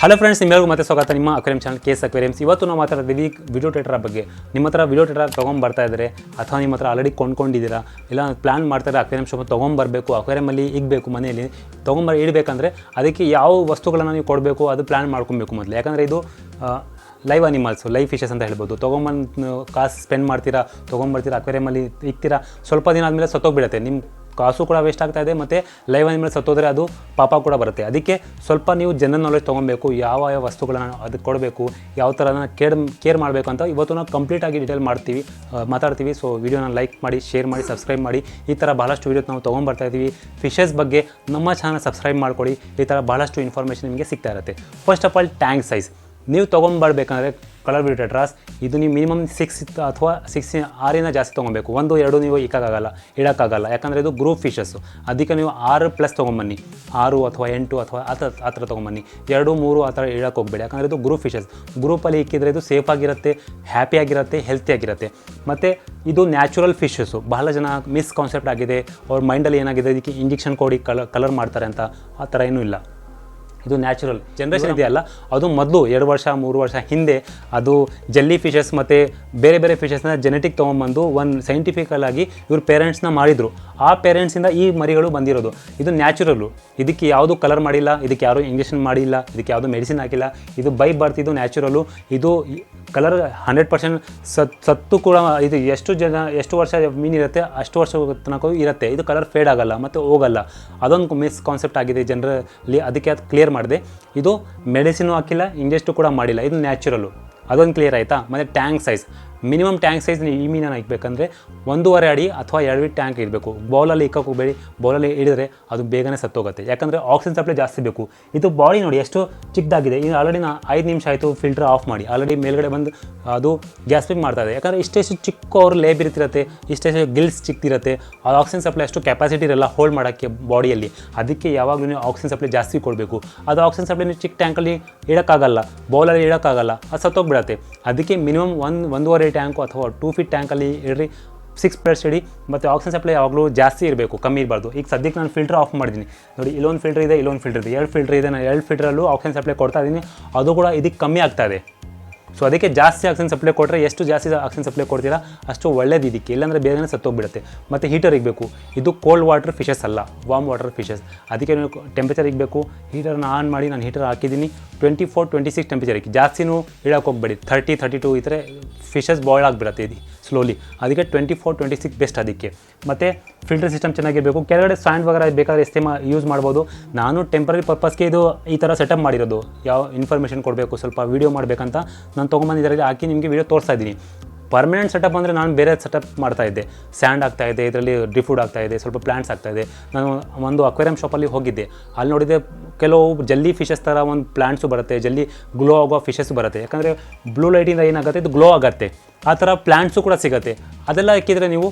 Hello friends, ನಿಮ್ಮೆಲ್ಲರಿಗೂ ಮತ್ತೆ ಸ್ವಾಗತ ನಿಮ್ಮ ಅಕ್ವೇರಿಯಂ ಚಾನಲ್ ಕೇಸ್ ಅಕ್ವೇರಿಯಮ್ಸ್. ಇವತ್ತು ನಾವು ಮಾತಾಡ್ತೀವಿ ವಿಡಿಯೋ ಥಿಯೇಟರ್ ಬಗ್ಗೆ. ನಿಮ್ಮ ಹತ್ರ ವಿಡಿಯೋ ಥಿಯೇಟರ್ ತೊಗೊಂಡ್ಬರ್ತಾ ಇದ್ದಾರೆ ಅಥವಾ ನಿಮ್ಮ ಹತ್ರ ಆಲ್ರೆಡಿ ಕೊಂಡ್ಕೊಂಡಿದ್ದೀರಾ, ಇಲ್ಲ ಪ್ಲ್ಯಾನ್ ಮಾಡ್ತಾರೆ ಅಕ್ವೇರಿಯಂ ಶಾಪ್ ತೊಗೊಂಬರಬೇಕು, ಅಕ್ವೇರಿಯಮಲ್ಲಿ ಇಡಬೇಕು, ಮನೆಯಲ್ಲಿ ಇಡಬೇಕಂದ್ರೆ ಅದಕ್ಕೆ ಯಾವ ವಸ್ತುಗಳನ್ನು ನೀವು ಕೊಡಬೇಕು ಅದು ಪ್ಲ್ಯಾನ್ ಮಾಡ್ಕೊಬೇಕು ಮೊದಲು. ಯಾಕಂದರೆ ಇದು ಲೈವ್ ಅನಿಮಲ್ಸು, ಲೈವ್ ಫಿಶಸ್ ಅಂತ ಹೇಳ್ಬೋದು. ತೊಗೊಂಬಂದು ಕಾಸು ಸ್ಪೆಂಡ್ ಮಾಡ್ತೀರಾ, ತೊಗೊಂಬರ್ತೀರಾ, ಅಕ್ವೇರಿಯಮಲ್ಲಿ ಇಕ್ತೀರಾ, ಸ್ವಲ್ಪ ದಿನ ಆದಮೇಲೆ ಸತ್ತೋಗ್ಬಿಡುತ್ತೆ. ನಿಮ್ಮ ಕಾಸು ಕೂಡ ವೇಸ್ಟ್ ಆಗ್ತಾ ಇದೆ ಮತ್ತು ಲೈವ್ ಅನಿಮಲ್ ಸತ್ತೋದ್ರೆ ಅದು ಪಾಪ ಕೂಡ ಬರುತ್ತೆ. ಅದಕ್ಕೆ ಸ್ವಲ್ಪ ನೀವು ಜನರಲ್ ನಾಲೆಜ್ ತೊಗೊಬೇಕು, ಯಾವ ವಸ್ತುಗಳನ್ನು ಅದಕ್ಕೆ ಕೊಡಬೇಕು, ಯಾವ ಥರ ಕೇರ್ ಮಾಡಬೇಕು ಅಂತ ಇವತ್ತು ನಾವು ಕಂಪ್ಲೀಟಾಗಿ ಡೀಟೇಲ್ ಮಾತಾಡ್ತೀವಿ. ಸೊ ವಿಡಿಯೋನ ಲೈಕ್ ಮಾಡಿ, ಶೇರ್ ಮಾಡಿ, ಸಬ್ಸ್ಕ್ರೈಬ್ ಮಾಡಿ. ಈ ಥರ ಬಹಳಷ್ಟು ವೀಡಿಯೋ ನಾವು ತೊಗೊಂಡ್ಬರ್ತಾ ಇದ್ದೀವಿ. ಫಿಶಸ್ ಬಗ್ಗೆ ನಮ್ಮ ಚಾನಲ್ ಸಬ್ಸ್ಕ್ರೈಬ್ ಮಾಡ್ಕೊಳ್ಳಿ. ಈ ಥರ ಬಹಳಷ್ಟು ಇನ್ಫಾರ್ಮೇಷನ್ ನಿಮಗೆ ಸಿಗ್ತಾ ಇರುತ್ತೆ. First of all tank size ನೀವು ತೊಗೊಂಬರ್ಬೇಕಂದ್ರೆ ಕಲರ್ ಬ್ರೀಡ್ ಟೆಟ್ರಾಸ್ ಇದು ನೀವು ಮಿನಿಮಮ್ 6 ಅಥವಾ 6 ಜಾಸ್ತಿ ತೊಗೊಬೇಕು. 1-2 ನೀವು ಇಡೋಕ್ಕಾಗಲ್ಲ, ಯಾಕಂದರೆ ಇದು ಗ್ರೂಪ್ ಫಿಶಸ್ಸು. ಅದಕ್ಕೆ ನೀವು 6+ ತೊಗೊಂಬನ್ನಿ, 6 ಅಥವಾ 8 ಅಥವಾ ಆ ಥರ ತೊಗೊಂಬನ್ನಿ. 2-3 ಆ ಥರ ಇಡೋಕ್ಕೆ ಹೋಗಬೇಡಿ, ಯಾಕಂದರೆ ಇದು ಗ್ರೂಪ್ ಫಿಶಸ್. ಗ್ರೂಪಲ್ಲಿ ಇಕ್ಕಿದ್ರೆ ಇದು ಸೇಫಾಗಿರುತ್ತೆ, ಹ್ಯಾಪಿಯಾಗಿರುತ್ತೆ, ಹೆಲ್ತಿಯಾಗಿರುತ್ತೆ. ಮತ್ತು ಇದು ನ್ಯಾಚುರಲ್ ಫಿಶಸ್ಸು. ಬಹಳ ಜನ ಮಿಸ್ಕಾನ್ಸೆಪ್ಟ್ ಆಗಿದೆ, ಅವ್ರ ಮೈಂಡಲ್ಲಿ ಏನಾಗಿದೆ, ಇದಕ್ಕೆ ಇಂಜೆಕ್ಷನ್ ಕೊಡಿ ಕಲರ್ ಮಾಡ್ತಾರೆ ಅಂತ. ಆ ಥರ ಏನೂ ಇಲ್ಲ. ಇದು ನ್ಯಾಚುರಲ್ ಜನ್ರೇಷನ್ ಇದೆಯಲ್ಲ, ಅದು ಮೊದಲು 2 ವರ್ಷ 3 ವರ್ಷ ಹಿಂದೆ ಅದು ಜೆಲ್ಲಿ ಫಿಶಸ್ ಮತ್ತು ಬೇರೆ ಬೇರೆ ಫಿಶಸ್ನ ಜೆನೆಟಿಕ್ ತೊಗೊಂಬಂದು ಸೈಂಟಿಫಿಕಲ್ ಆಗಿ ಇವ್ರ ಪೇರೆಂಟ್ಸ್ನ ಮಾಡಿದರು. ಆ ಪೇರೆಂಟ್ಸಿಂದ ಈ ಮರಿಗಳು ಬಂದಿರೋದು. ಇದು ನ್ಯಾಚುರಲ್ಲು. ಇದಕ್ಕೆ ಯಾವುದು ಕಲರ್ ಮಾಡಿಲ್ಲ, ಇದಕ್ಕೆ ಯಾರೂ ಇಂಜೆಕ್ಷನ್ ಮಾಡಿಲ್ಲ, ಇದಕ್ಕೆ ಯಾವುದೂ ಮೆಡಿಸಿನ್ ಹಾಕಿಲ್ಲ. ಇದು ಬೈ ಬರ್ತ್, ಇದು ನ್ಯಾಚುರಲ್ಲು. ಇದು ಕಲರ್ 100% ಸತ್ತು ಕೂಡ ಇದು ಎಷ್ಟು ವರ್ಷ ಮೀನಿರುತ್ತೆ ಅಷ್ಟು ವರ್ಷ ತನಕ ಇರುತ್ತೆ. ಇದು ಕಲರ್ ಫೇಡ್ ಆಗೋಲ್ಲ ಮತ್ತು ಹೋಗಲ್ಲ. ಅದೊಂದು ಮಿಸ್ಕಾನ್ಸೆಪ್ಟ್ ಆಗಿದೆ ಜನರಲ್ಲಿ. ಅದಕ್ಕೆ ಅದು ಕ್ಲಿಯರ್ ಮಾಡಿದೆ. ಇದು ಮೆಡಿಸಿನು ಹಾಕಿಲ್ಲ, ಇಂಜೆಸ್ಟು ಕೂಡ ಮಾಡಿಲ್ಲ, ಇದು ನ್ಯಾಚುರಲ್ಲು. ಅದೊಂದು ಕ್ಲಿಯರ್ ಆಯಿತಾ. ಮತ್ತು tank size, minimum tank size ಈ ಮೀನನ್ನು ಇಕ್ಬೇಕಂದ್ರೆ 1.5 ಅಡಿ ಅಥವಾ 2 ಅಡಿ ಟ್ಯಾಂಕ್ ಇರಬೇಕು. ಬೌಲಲ್ಲಿ ಇಕ್ಕಕ್ಕೆ ಹೋಗಬೇಡಿ. ಬೌಲಲ್ಲಿ ಹಿಡಿದ್ರೆ ಅದು ಬೇಗನೆ ಸತ್ತೋಗುತ್ತೆ, ಯಾಕಂದರೆ ಆಕ್ಸಿಜನ್ ಸಪ್ಲೈ ಜಾಸ್ತಿ ಬೇಕು. ಇದು ಬಾಡಿ ನೋಡಿ ಎಷ್ಟು ಚಿಕ್ಕದಾಗಿದೆ. ಇದು ಆಲ್ರೆಡಿ 5 ನಿಮಿಷ ಆಯಿತು, ಫಿಲ್ಟರ್ ಆಫ್ ಮಾಡಿ. ಆಲ್ರೆಡಿ ಮೇಲ್ಗಡೆ ಬಂದು ಅದು ಗ್ಯಾಸ್ಪಿಂಗ್ ಮಾಡ್ತಾಯಿದೆ. ಯಾಕಂದರೆ ಇಷ್ಟೆಷ್ಟು ಚಿಕ್ಕ ಅವ್ರ ಲೇಬ್ ಇರ್ತಿರುತ್ತೆ, ಇಷ್ಟೆಷ್ಟು ಗಿಲ್ಸ್ ಚಿಕ್ತಿರುತ್ತೆ. ಅದು ಆಕ್ಸಿಜನ್ ಸಪ್ಲೈ ಅಷ್ಟು ಕೆಪಾಸಿಟಿ ಇರಲ್ಲ ಹೋಲ್ಡ್ ಮಾಡೋಕ್ಕೆ ಬಾಡಿಯಲ್ಲಿ. ಅದಕ್ಕೆ ಯಾವಾಗಲೂ ನೀವು ಆಕ್ಸಿಜನ್ ಸಪ್ಲೈ ಜಾಸ್ತಿ ಕೊಡಬೇಕು. ಅದು ಆಕ್ಸಿಜನ್ ಸಪ್ಲೈ ನೀವು ಚಿಕ್ಕ ಟ್ಯಾಂಕಲ್ಲಿ ಇಡೋಕ್ಕಾಗಲ್ಲ, ಬೌಲಲ್ಲಿ ಇಡೋಕ್ಕಾಗಲ್ಲ, ಅದು ಸತ್ತೋಗ್ಬಿಡುತ್ತೆ. ಅದಕ್ಕೆ ಮಿನಿಮಮ್ 1.5 ಟ್ಯಾಂಕು ಅಥವಾ 2 ಫೀಟ್ ಟ್ಯಾಂಕಲ್ಲಿ ಇಡ್ರಿ. 6+ ಇಡಿ. ಮತ್ತು ಆಕ್ಸಿಜನ್ ಸಪ್ಲೈ ಯಾವಾಗಲೂ ಜಾಸ್ತಿ ಇರಬೇಕು, ಕಮ್ಮಿ ಇರಬಾರ್ದು. ಈಗ ಸದ್ಯಕ್ಕೆ ನಾನು ಫಿಲ್ಟರ್ ಆಫ್ ಮಾಡಿದ್ದೀನಿ ನೋಡಿ. ಇಲ್ಲೊಂದು ಫಿಲ್ಟರ್ ಇದೆ, ಇಲ್ಲೊಂದು ಫಿಲ್ಟರ್ ಇದೆ, 2 ಫಿಲ್ಟರ್ ಇದೆ. ನಾನು 2 ಫಿಲ್ಟ್ರಲ್ಲೂ ಆಕ್ಸಿಜನ್ ಸಪ್ಲೈ ಕೊಡ್ತಾ ಇದ್ದೀನಿ. ಅದು ಕೂಡ ಇದಕ್ಕೆ ಕಮ್ಮಿ ಆಗ್ತಾ ಇದೆ. ಸೊ ಅದಕ್ಕೆ ಜಾಸ್ತಿ ಆಕ್ಸಿಜನ್ ಸಪ್ಲೈ ಕೊಟ್ಟರೆ, ಎಷ್ಟು ಜಾಸ್ತಿ ಆಕ್ಸಿಜನ್ ಸಪ್ಲೈ ಕೊಡ್ತೀರಾ ಅಷ್ಟು ಒಳ್ಳೇದು ಇದಕ್ಕೆ. ಇಲ್ಲಾಂದರೆ ಬೇಗನೆ ಸತ್ತೋಗ್ಬಿಡುತ್ತೆ. ಮತ್ತು ಹೀಟರ್ ಇರಬೇಕು. ಇದು ಕೋಲ್ಡ್ ವಾಟರ್ ಫಿಶಸ್ ಅಲ್ಲ, ವಾರ್ಮ್ ವಾಟರ್ ಫಿಶಸ್. ಅದಕ್ಕೆ ನೀವು ಟೆಂಪ್ರೇಚರ್ ಇರಬೇಕು. ಹೀಟರ್ನ ಆನ್ ಮಾಡಿ, ನಾನು ಹೀಟರ್ ಹಾಕಿದ್ದೀನಿ. 24-26 ಟೆಂಪ್ರೇಚರ್ ಇಕ್ಕಿ. ಜಾಸ್ತಿನೂ ಇಡೋಕೆ ಹೋಗಬೇಡಿ. 30-32 ಈ ಥರ ಫಿಶಸ್ ಬಾಯ್ಲ್ ಆಗಿಬಿಡುತ್ತೆ ಇದು ಸ್ಲೋಲಿ. ಅದಕ್ಕೆ 24-26 ಬೆಸ್ಟ್ ಅದಕ್ಕೆ. ಮತ್ತು ಫಿಲ್ಟರ್ ಸಿಸ್ಟಮ್ ಚೆನ್ನಾಗಿರಬೇಕು. ಕೆಳಗಡೆ ಸ್ಟ್ಯಾಂಡ್ ವಗರ ಬೇಕಾದ್ರೆ ಯೂಸ್ ಮಾಡ್ಬೋದು. ನಾನು ಟೆಂಪ್ರರಿ ಪರ್ಪಸ್ಗೆ ಇದು ಈ ಥರ ಸೆಟಪ್ ಮಾಡಿರೋದು. ಯಾವ ಇನ್ಫಾರ್ಮೇಷನ್ ಕೊಡಬೇಕು, ಸ್ವಲ್ಪ ವೀಡಿಯೋ ಮಾಡಬೇಕಂತ ನಾನು ತೊಗೊಂಬಂದು ಇದರಲ್ಲಿ ಹಾಕಿ ನಿಮಗೆ ವೀಡಿಯೋ ತೋರಿಸ್ತಾ ಇದ್ದೀನಿ. ಪರ್ಮನೆಂಟ್ ಸೆಟಪ್ ಅಂದರೆ ನಾನು ಬೇರೆ ಸೆಟಪ್ ಮಾಡ್ತಾಯಿದ್ದೆ. ಸ್ಯಾಂಡ್ ಆಗ್ತಾಯಿದೆ, ಇದರಲ್ಲಿ ಡ್ರಿ ಫುಡ್ ಆಗ್ತಾಯಿದೆ, ಸ್ವಲ್ಪ ಪ್ಲ್ಯಾಂಟ್ಸ್ ಆಗ್ತಾಯಿದೆ. ನಾನು ಒಂದು ಅಕ್ವೇರಿಯಂ ಶಾಪಲ್ಲಿ ಹೋಗಿದ್ದೆ. ಅಲ್ಲಿ ನೋಡಿದೆ ಕೆಲವು ಜಲ್ಲಿ ಫಿಶಸ್ ಥರ ಒಂದು ಪ್ಲ್ಯಾಂಟ್ಸು ಬರುತ್ತೆ, ಜಲ್ಲಿ ಗ್ಲೋ ಆಗೋ ಫಿಶಸ್ಸು ಬರುತ್ತೆ. ಯಾಕಂದರೆ ಬ್ಲೂ ಲೈಟಿಂದ ಏನಾಗುತ್ತೆ, ಇದು ಗ್ಲೋ ಆಗುತ್ತೆ. ಆ ಥರ ಪ್ಲ್ಯಾಂಟ್ಸು ಕೂಡ ಸಿಗುತ್ತೆ. ಅದೆಲ್ಲ ಹಾಕಿದರೆ ನೀವು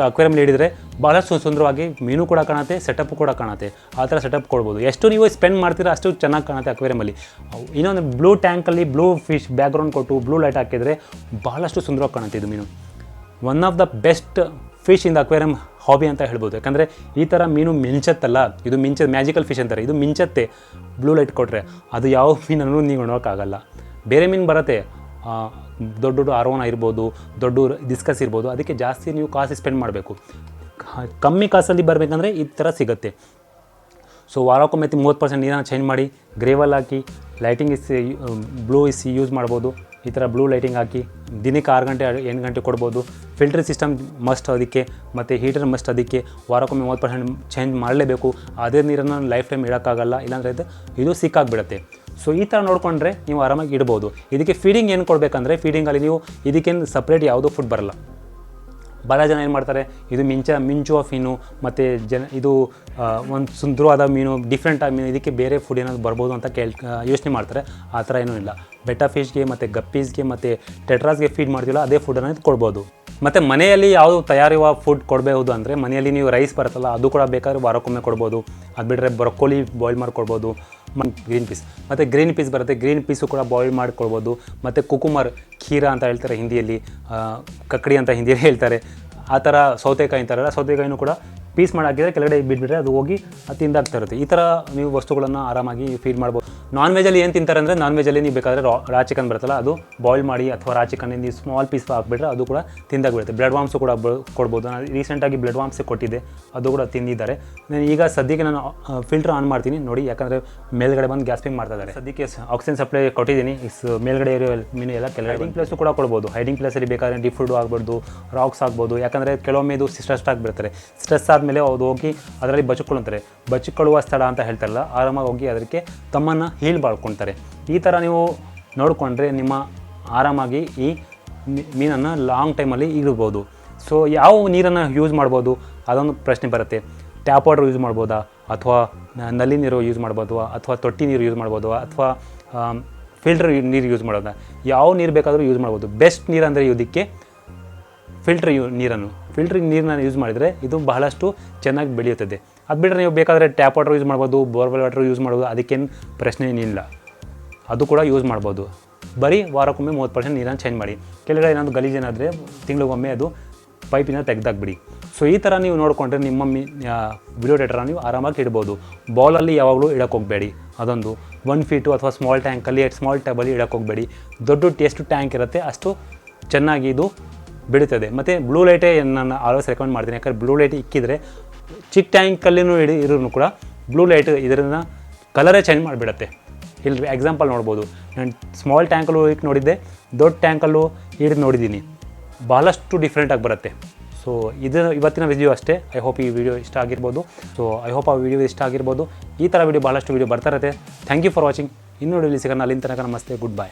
ಅಕ್ವೇರಿಯಂ ಹಿಡಿದ್ರೆ ಭಾಳಷ್ಟು ಸುಂದರವಾಗಿ ಮೀನು ಕೂಡ ಕಾಣುತ್ತೆ, ಸೆಟಪ್ ಕೂಡ ಕಾಣುತ್ತೆ. ಆ ಥರ ಸೆಟಪ್ ಕೊಡ್ಬೋದು. ಎಷ್ಟು ನೀವು ಸ್ಪೆಂಡ್ ಮಾಡ್ತೀರಾ ಅಷ್ಟು ಚೆನ್ನಾಗಿ ಕಾಣುತ್ತೆ ಅಕ್ವೇರಿಯಮಲ್ಲಿ. ಇನ್ನೊಂದು ಬ್ಲೂ ಟ್ಯಾಂಕಲ್ಲಿ ಬ್ಲೂ ಫಿಶ್ ಬ್ಯಾಕ್ಗ್ರೌಂಡ್ ಕೊಟ್ಟು ಬ್ಲೂ ಲೈಟ್ ಹಾಕಿದರೆ ಭಾಳಷ್ಟು ಸುಂದರವಾಗಿ ಕಾಣುತ್ತೆ ಇದು ಮೀನು. One of the best fish in the aquarium hobby ಅಂತ ಹೇಳ್ಬೋದು. ಯಾಕಂದರೆ ಈ ಥರ ಮೀನು ಮಿಂಚತ್ತಲ್ಲ, ಇದು ಮ್ಯಾಜಿಕಲ್ ಫಿಶ್ ಅಂತಾರೆ. ಇದು ಮಿಂಚತ್ತೆ ಬ್ಲೂ ಲೈಟ್ ಕೊಟ್ಟರೆ. ಅದು ಯಾವ ಮೀನನ್ನು ನೀವು ನೋಡೋಕ್ಕಾಗಲ್ಲ. ಬೇರೆ ಮೀನು ಬರುತ್ತೆ, ದೊಡ್ಡ ದೊಡ್ಡ ಅರೋನ ಇರ್ಬೋದು, ದೊಡ್ಡ ಡಿಸ್ಕಸ್ ಇರ್ಬೋದು. ಅದಕ್ಕೆ ಜಾಸ್ತಿ ನೀವು ಕಾಸು ಸ್ಪೆಂಡ್ ಮಾಡಬೇಕು. ಕಮ್ಮಿ ಕಾಸಲ್ಲಿ ಬರಬೇಕಂದ್ರೆ ಈ ಥರ ಸಿಗುತ್ತೆ. ಸೊ ವಾರಕ್ಕೊಮ್ಮೆ 30% ನೀರನ್ನು ಚೇಂಜ್ ಮಾಡಿ, ಗ್ರೇವಲ್ ಹಾಕಿ, ಲೈಟಿಂಗ್ ಬ್ಲೂ ಯೂಸ್ ಮಾಡ್ಬೋದು. ಈ ಥರ ಬ್ಲೂ ಲೈಟಿಂಗ್ ಹಾಕಿ ದಿನಕ್ಕೆ 6 ಗಂಟೆ 8 ಗಂಟೆ ಕೊಡ್ಬೋದು. ಫಿಲ್ಟರ್ ಸಿಸ್ಟಮ್ ಮಸ್ಟ್ ಅದಕ್ಕೆ, ಮತ್ತು ಹೀಟರ್ ಮಸ್ಟ್ ಅದಕ್ಕೆ. ವಾರಕ್ಕೊಮ್ಮೆ 30% ಚೇಂಜ್ ಮಾಡಲೇಬೇಕು. ಅದೇ ನೀರನ್ನು ಲೈಫ್ ಟೈಮ್ ಇಡೋಕ್ಕಾಗಲ್ಲ, ಇಲ್ಲಾಂದರೆ ಇದು ಸಿಕ್ಕಾಗ್ಬಿಡುತ್ತೆ. ಸೊ ಈ ಥರ ನೋಡಿಕೊಂಡ್ರೆ ನೀವು ಆರಾಮಾಗಿ ಇಡ್ಬೋದು. ಇದಕ್ಕೆ ಫೀಡಿಂಗ್ ಏನು ಕೊಡಬೇಕಂದ್ರೆ, ಫೀಡಿಂಗಲ್ಲಿ ನೀವು ಇದಕ್ಕೇನು ಸಪ್ರೇಟ್ ಯಾವುದೋ ಫುಡ್ ಬರಲ್ಲ. ಭಾಳ ಜನ ಏನು ಮಾಡ್ತಾರೆ, ಇದು ಮಿಂಚುವ ಮೀನು ಮತ್ತು ಇದು ಒಂದು ಸುಂದರವಾದ ಮೀನು, ಡಿಫ್ರೆಂಟ್ ಆಗಿ ಮೀನು, ಇದಕ್ಕೆ ಬೇರೆ ಫುಡ್ ಏನಾದ್ರು ಬರ್ಬೋದು ಅಂತ ಯೋಚನೆ ಮಾಡ್ತಾರೆ. ಆ ಥರ ಏನೂ ಇಲ್ಲ. ಬೆಟಾ ಫಿಶ್ಗೆ ಮತ್ತು ಗಪ್ಪೀಸ್ಗೆ ಮತ್ತು ಟೆಟ್ರಾಸ್ಗೆ ಫೀಡ್ ಮಾಡ್ತೀವಲ್ಲ ಅದೇ ಫುಡ್ಡನ್ನು ಕೊಡ್ಬೋದು. ಮತ್ತು ಮನೆಯಲ್ಲಿ ಯಾವುದು ತಯಾರಿಸುವ ಫುಡ್ ಕೊಡಬಹುದು ಅಂದರೆ, ಮನೆಯಲ್ಲಿ ನೀವು ರೈಸ್ ಬರುತ್ತಲ್ಲ ಅದು ಕೂಡ ಬೇಕಾದ್ರೆ ವಾರಕ್ಕೊಮ್ಮೆ ಕೊಡ್ಬೋದು. ಅದು ಬಿಟ್ಟರೆ ಬ್ರೊಕೋಲಿ ಬಾಯ್ಲ್ ಮಾಡಿಕೊಡ್ಬೋದು. ಗ್ರೀನ್ ಪೀಸ್ ಮತ್ತು ಗ್ರೀನ್ ಪೀಸ್ ಬರುತ್ತೆ, ಗ್ರೀನ್ ಪೀಸು ಕೂಡ ಬಾಯ್ಲ್ ಮಾಡಿಕೊಡ್ಬೋದು. ಮತ್ತು ಕುಕುಮರ್, ಖೀರಾ ಅಂತ ಹೇಳ್ತಾರೆ ಹಿಂದಿಯಲ್ಲಿ, ಕಕ್ಕಡಿ ಅಂತ ಹಿಂದಿಯಲ್ಲಿ ಹೇಳ್ತಾರೆ. ಆ ಥರ ಸೌತೆಕಾಯಿ ಅಂತಾರಲ್ಲ, ಸೌತೆಕಾಯಿನೂ ಕೂಡ ಪೀಸ್ ಮಾಡಿ ಹಾಕಿದರೆ ಕೆಳಗಡೆ ಬಿಟ್ಬಿಟ್ರೆ ಅದು ಹೋಗಿ ಅದು ತಿಂದಾಗ್ತಾ ಇರುತ್ತೆ. ಈ ಥರ ನೀವು ವಸ್ತುಗಳನ್ನು ಆರಾಮಾಗಿ ಫೀಡ್ ಮಾಡ್ಬೋದು. ನಾನ್ ವೆಜಲ್ಲಿ ಏನು ತಿಂತಾರೆ ಅಂದರೆ, ನಾನ್ ವೆಜಲ್ಲಿ ನೀವು ಬೇಕಾದರೆ ರಾ ಚಿಕನ್ ಬರುತ್ತಲ್ಲ, ಅದು ಬಾಯ್ಲ್ ಮಾಡಿ ಅಥವಾ ರಾ ಚಿಕನ್ ನೀವು ಸ್ಮಾಲ್ ಪೀಸ್ ಹಾಕ್ಬಿಟ್ರೆ ಅದು ಕೂಡ ತಿಂದಾಗ್ಬಿಡುತ್ತೆ. ಬ್ಲಡ್ ವಾಮ್ಸು ಕೂಡ ಕೊಡ್ಬೋದು. ನಾನು ರೀಸೆಂಟಾಗಿ ಬ್ಲಡ್ ವಾಮ್ಸೇ ಕೊಟ್ಟಿದ್ದೆ, ಅದು ಕೂಡ ತಿಂದಿದ್ದಾರೆ. ನಾನು ಈಗ ಸದ್ಯಕ್ಕೆ ನಾನು ಫಿಲ್ಟರ್ ಆನ್ ಮಾಡ್ತೀನಿ ನೋಡಿ, ಯಾಕಂದರೆ ಮೇಲ್ಗಡೆ ಬಂದು ಗ್ಯಾಸ್ಪಿಂಗ್ ಮಾಡ್ತಾ ಇದ್ದಾರೆ. ಸದ್ಯಕ್ಕೆ ಆಕ್ಸಿಜನ್ ಸಪ್ಲೈ ಕೊಟ್ಟಿದ್ದೀನಿ. ಮೇಲ್ಗಡೆ ಇರೋ ಮೀನು ಎಲ್ಲ ಕೆಳಗಡೆ ಹೈಡಿಂಗ್ ಪ್ಲೇಸು ಕೂಡ ಕೊಡ್ಬೋದು. ಹೈಡಿಂಗ್ ಪ್ಲೇಸಲ್ಲಿ ಬೇಕಾದರೆ ಡೀಪ್ ಫುಡ್ ಆಗ್ಬೋದು, ರಾಕ್ಸ್ ಆಗ್ಬೋದು. ಯಾಕಂದರೆ ಕೆಲವೊಮ್ಮೆ ಇದು ಸ್ಟ್ರೆಸ್ ಆಗಿಬಿಡ್ತಾರೆ. ಸ್ಟ್ರೆಸ್ ಆದಮೇಲೆ ಅದು ಹೋಗಿ ಅದರಲ್ಲಿ ಬಚ್ಚಿಕೊಳ್ಳುತ್ತಾರೆ. ಬಚ್ಚಿಕೊಳ್ಳುವ ಸ್ಥಳ ಅಂತ ಹೇಳ್ತಾರಲ್ಲ, ಆರಾಮಾಗಿ ಹೋಗಿ ಅದಕ್ಕೆ ತಮ್ಮನ್ನು ಹೀಲ್ ಮಾಡ್ಕೊಳ್ತಾರೆ. ಈ ಥರ ನೀವು ನೋಡಿಕೊಂಡ್ರೆ ನಿಮ್ಮ ಆರಾಮಾಗಿ ಈ ಮೀನನ್ನು ಲಾಂಗ್ ಟೈಮಲ್ಲಿ ಇಡ್ಬೋದು. ಸೊ ಯಾವ ನೀರನ್ನು ಯೂಸ್ ಮಾಡ್ಬೋದು ಅದೊಂದು ಪ್ರಶ್ನೆ ಬರುತ್ತೆ. ಟ್ಯಾಪ್ ವಾಟರ್ ಯೂಸ್ ಮಾಡ್ಬೋದಾ, ಅಥವಾ ನಲ್ಲಿ ನೀರು ಯೂಸ್ ಮಾಡ್ಬೋದು, ಅಥವಾ ತೊಟ್ಟಿ ನೀರು ಯೂಸ್ ಮಾಡ್ಬೋದು, ಅಥವಾ ಫಿಲ್ಟರ್ ನೀರು ಯೂಸ್ ಮಾಡೋದಾ? ಯಾವ ನೀರು ಬೇಕಾದರೂ ಯೂಸ್ ಮಾಡ್ಬೋದು. ಬೆಸ್ಟ್ ನೀರು ಅಂದರೆ ಇದಕ್ಕೆ ಫಿಲ್ಟರ್ ನೀರನ್ನ ಯೂಸ್ ಮಾಡಿದರೆ ಇದು ಬಹಳಷ್ಟು ಚೆನ್ನಾಗಿ ಬೆಳೆಯುತ್ತದೆ. ಅದು ಬಿಟ್ಟರೆ ನೀವು ಬೇಕಾದರೆ ಟ್ಯಾಪ್ ವಾಟರ್ ಯೂಸ್ ಮಾಡ್ಬೋದು, ಬೋರ್ವೆಲ್ ವಾಟರ್ ಯೂಸ್ ಮಾಡ್ಬೋದು, ಅದಕ್ಕೇನು ಪ್ರಶ್ನೆ ಏನಿಲ್ಲ, ಅದು ಕೂಡ ಯೂಸ್ ಮಾಡ್ಬೋದು. ಬರೀ ವಾರಕ್ಕೊಮ್ಮೆ 30% ನೀರನ್ನು ಚೇಂಜ್ ಮಾಡಿ. ಕೆಳಗಡೆ ಏನಾದರೂ ಗಲೀಜೇನಾದರೆ ತಿಂಗಳಿಗೊಮ್ಮೆ ಅದು ಪೈಪಿನ ತೆಗೆದಾಕ್ಬಿಡಿ. ಸೊ ಈ ಥರ ನೀವು ನೋಡಿಕೊಂಡ್ರೆ ನಿಮ್ಮ ವಿಡಿಯೋ ಡೇಟಾನ ನೀವು ಆರಾಮಾಗಿ ಇಡ್ಬೋದು. ಬೌಲಲ್ಲಿ ಯಾವಾಗಲೂ ಇಡಕ್ಕೆ ಹೋಗಬೇಡಿ. ಅದೊಂದು 1 ಫೀಟು ಅಥವಾ ಸ್ಮಾಲ್ ಟ್ಯಾಂಕಲ್ಲಿ ಸ್ಮಾಲ್ ಟ್ಯಾಬಲ್ಲಿ ಇಡಕ್ಕೆ ಹೋಗಬೇಡಿ. ದೊಡ್ಡ ಎಷ್ಟು ಟ್ಯಾಂಕ್ ಇರುತ್ತೆ ಅಷ್ಟು ಚೆನ್ನಾಗಿ ಇದು ಬೆಳೀತದೆ. ಮತ್ತು ಬ್ಲೂ ಲೈಟೇ ನಾನು ಆಲ್ವೇಸ್ ರೆಕಮೆಂಡ್ ಮಾಡ್ತೀನಿ. ಯಾಕಂದರೆ ಬ್ಲೂ ಲೈಟ್ ಇಕ್ಕಿದರೆ ಚಿಕ್ಕ ಟ್ಯಾಂಕಲ್ಲಿನೂ ಇರೋನು ಕೂಡ ಬ್ಲೂ ಲೈಟ್ ಇದರಿಂದ ಕಲರೇ ಚೇಂಜ್ ಮಾಡಿಬಿಡುತ್ತೆ. ಇಲ್ಲಿ ಎಕ್ಸಾಂಪಲ್ ನೋಡ್ಬೋದು. ನಾನು ಸ್ಮಾಲ್ ಟ್ಯಾಂಕಲ್ಲೂ ಇಟ್ಟು ನೋಡಿದ್ದೆ, ದೊಡ್ಡ ಟ್ಯಾಂಕಲ್ಲೂ ಹಿಡಿದು ನೋಡಿದ್ದೀನಿ. ಭಾಳಷ್ಟು ಡಿಫ್ರೆಂಟಾಗಿ ಬರುತ್ತೆ. ಸೊ ಇದು ಇವತ್ತಿನ ವಿಡಿಯೋ ಅಷ್ಟೇ. ಐ ಹೋಪ್ ಈ ವಿಡಿಯೋ ಇಷ್ಟ ಆಗಿರ್ಬೋದು. ಸೊ ಐ ಹೋಪ್ ಆ ವಿಡಿಯೋ ಇಷ್ಟ ಆಗಿರ್ಬೋದು. ಈ ಥರ ವಿಡಿಯೋ ಭಾಳಷ್ಟು ವಿಡಿಯೋ ಬರ್ತಾ ಇರುತ್ತೆ. Thank you for watching. ಇನ್ನೂ ವಿಡಿಯೋಲಿ ಸಿಗೋಣ. ಅಲ್ಲಿನ ತನಕ ನಮಸ್ತೆ, ಗುಡ್ ಬೈ.